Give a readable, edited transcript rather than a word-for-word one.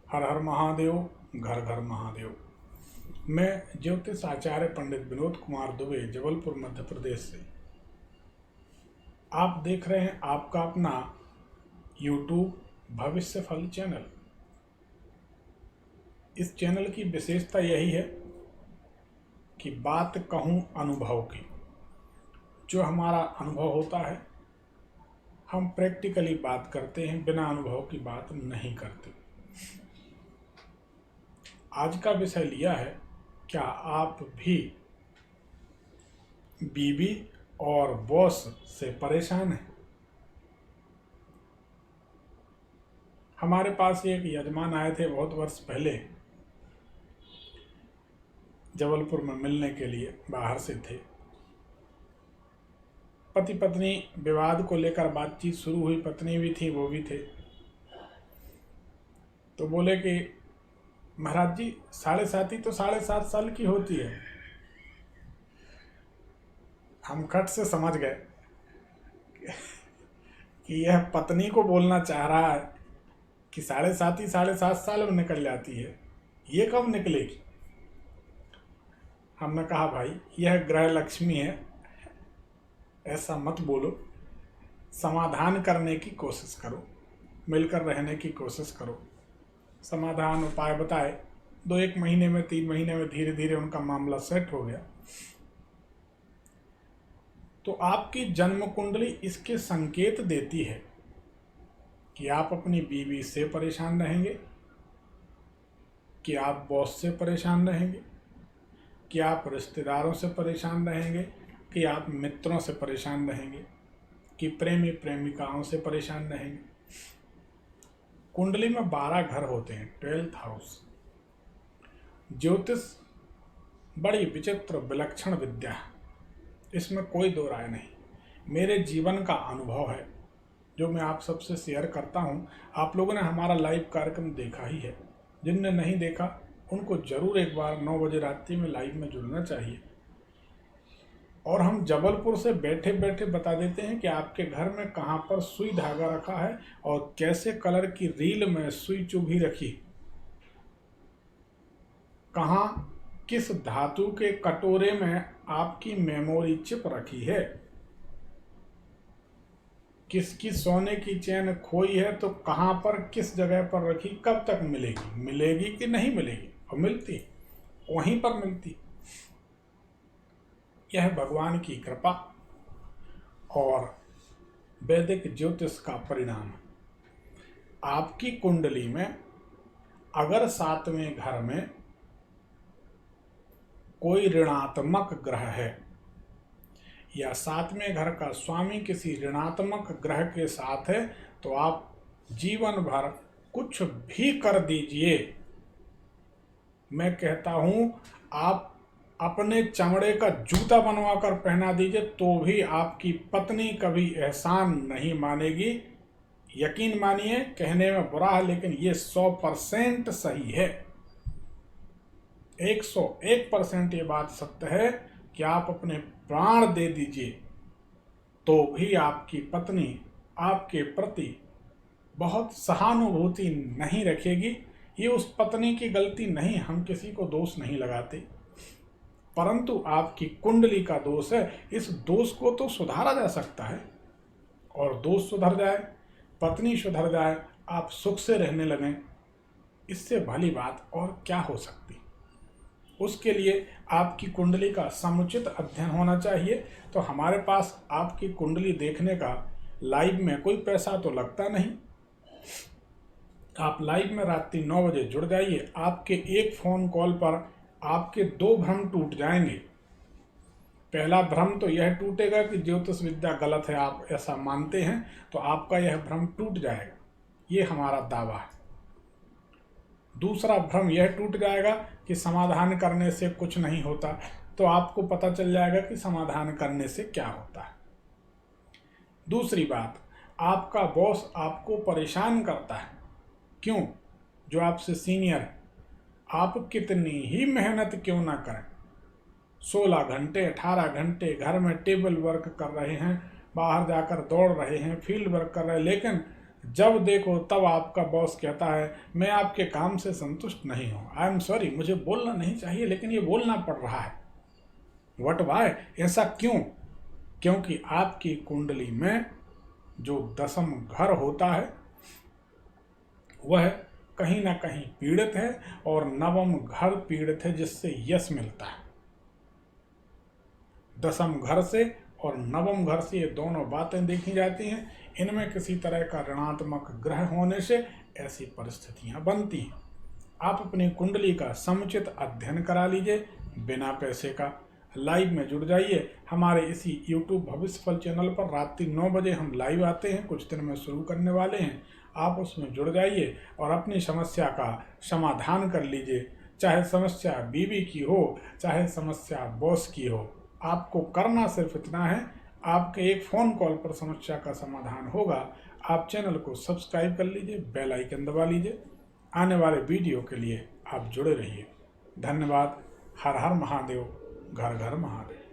हर हर महादेव, घर घर महादेव। मैं ज्योतिष आचार्य पंडित विनोद कुमार दुबे, जबलपुर मध्य प्रदेश से। आप देख रहे हैं आपका अपना YouTube भविष्य फल चैनल। इस चैनल की विशेषता यही है कि बात कहूँ अनुभव की। जो हमारा अनुभव होता है हम प्रैक्टिकली बात करते हैं, बिना अनुभव की बात नहीं करते। आज का विषय लिया है, क्या आप भी बीवी और बॉस से परेशान हैं? हमारे पास एक यजमान आए थे बहुत वर्ष पहले, जबलपुर में मिलने के लिए, बाहर से थे। पति पत्नी विवाद को लेकर बातचीत शुरू हुई, पत्नी भी थी वो भी थे। तो बोले कि महाराज जी, 7.5 तो 7.5 साल की होती है। हम खट से समझ गए कि यह पत्नी को बोलना चाह रहा है कि 7.5 ही 7.5 साल में निकल जाती है, ये कब निकलेगी। हमने कहा भाई यह ग्रह लक्ष्मी है, ऐसा मत बोलो, समाधान करने की कोशिश करो, मिलकर रहने की कोशिश करो। समाधान उपाय बताए। 2-1 महीने में 3 महीने में धीरे धीरे उनका मामला सेट हो गया। तो आपकी जन्म कुंडली इसके संकेत देती है कि आप अपनी बीवी से परेशान रहेंगे, कि आप बॉस से परेशान रहेंगे, कि आप रिश्तेदारों से परेशान रहेंगे, कि आप मित्रों से परेशान रहेंगे, कि प्रेमी प्रेमिकाओं से परेशान रहेंगे। कुंडली में 12 घर होते हैं, 12th हाउस। ज्योतिष बड़ी विचित्र विलक्षण विद्या है, इसमें कोई दो राय नहीं। मेरे जीवन का अनुभव है जो मैं आप सबसे शेयर करता हूं। आप लोगों ने हमारा लाइव कार्यक्रम देखा ही है, जिनने नहीं देखा उनको जरूर एक बार 9 बजे रात्रि में लाइव में जुड़ना चाहिए। और हम जबलपुर से बैठे बैठे बता देते हैं कि आपके घर में कहाँ पर सुई धागा रखा है और कैसे कलर की रील में सुई चुभी रखी, कहाँ किस धातु के कटोरे में आपकी मेमोरी चिप रखी है, किसकी सोने की चेन खोई है तो कहाँ पर किस जगह पर रखी, कब तक मिलेगी, मिलेगी कि नहीं मिलेगी, और मिलती वहीं पर मिलती। यह भगवान की कृपा और वैदिक ज्योतिष का परिणाम। आपकी कुंडली में अगर 7वें घर में कोई ऋणात्मक ग्रह है या 7वें घर का स्वामी किसी ऋणात्मक ग्रह के साथ है, तो आप जीवन भर कुछ भी कर दीजिए, मैं कहता हूं आप अपने चमड़े का जूता बनवा कर पहना दीजिए, तो भी आपकी पत्नी कभी एहसान नहीं मानेगी। यकीन मानिए, कहने में बुरा है लेकिन ये 100% सही है। 101% ये बात सत्य है कि आप अपने प्राण दे दीजिए तो भी आपकी पत्नी आपके प्रति बहुत सहानुभूति नहीं रखेगी। ये उस पत्नी की गलती नहीं, हम किसी को दोष नहीं लगाते, परंतु आपकी कुंडली का दोष है। इस दोष को तो सुधारा जा सकता है, और दोष सुधर जाए, पत्नी सुधर जाए, आप सुख से रहने लगें, इससे भली बात और क्या हो सकती। उसके लिए आपकी कुंडली का समुचित अध्ययन होना चाहिए। तो हमारे पास आपकी कुंडली देखने का लाइव में कोई पैसा तो लगता नहीं। आप लाइव में रात्रि 9 बजे जुड़ जाइए। आपके एक फ़ोन कॉल पर आपके 2 भ्रम टूट जाएंगे। पहला भ्रम तो यह टूटेगा कि ज्योतिष विद्या गलत है, आप ऐसा मानते हैं, तो आपका यह भ्रम टूट जाएगा, ये हमारा दावा है। दूसरा भ्रम यह टूट जाएगा कि समाधान करने से कुछ नहीं होता, तो आपको पता चल जाएगा कि समाधान करने से क्या होता है। दूसरी बात, आपका बॉस आपको परेशान करता है, क्यों? जो आपसे सीनियर है, आप कितनी ही मेहनत क्यों ना करें, 16 घंटे 18 घंटे घर में टेबल वर्क कर रहे हैं, बाहर जाकर दौड़ रहे हैं, फील्ड वर्क कर रहे हैं, लेकिन जब देखो तब आपका बॉस कहता है मैं आपके काम से संतुष्ट नहीं हूँ, आई एम सॉरी, मुझे बोलना नहीं चाहिए लेकिन ये बोलना पड़ रहा है। व्हाट वाई, ऐसा क्यों? क्योंकि आपकी कुंडली में जो दशम घर होता है वह कहीं ना कहीं पीड़ित है और नवम घर पीड़ित है, जिससे यश मिलता है। दशम घर से और नवम घर से ये दोनों बातें देखी जाती हैं। इनमें किसी तरह का ऋणात्मक ग्रह होने से ऐसी परिस्थितियां बनती हैं। आप अपनी कुंडली का समुचित अध्ययन करा लीजिए बिना पैसे का। लाइव में जुड़ जाइए। हमारे इसी YouTube भविष्य फल चैनल पर रात 9 बजे हम लाइव आते हैं, कुछ दिन में शुरू करने वाले हैं। आप उसमें जुड़ जाइए और अपनी समस्या का समाधान कर लीजिए। चाहे समस्या बीवी की हो, चाहे समस्या बॉस की हो, आपको करना सिर्फ इतना है, आपके एक फ़ोन कॉल पर समस्या का समाधान होगा। आप चैनल को सब्सक्राइब कर लीजिए, बेल आइकन दबा लीजिए। आने वाले वीडियो के लिए आप जुड़े रहिए। धन्यवाद। हर हर महादेव, घर घर महादेव।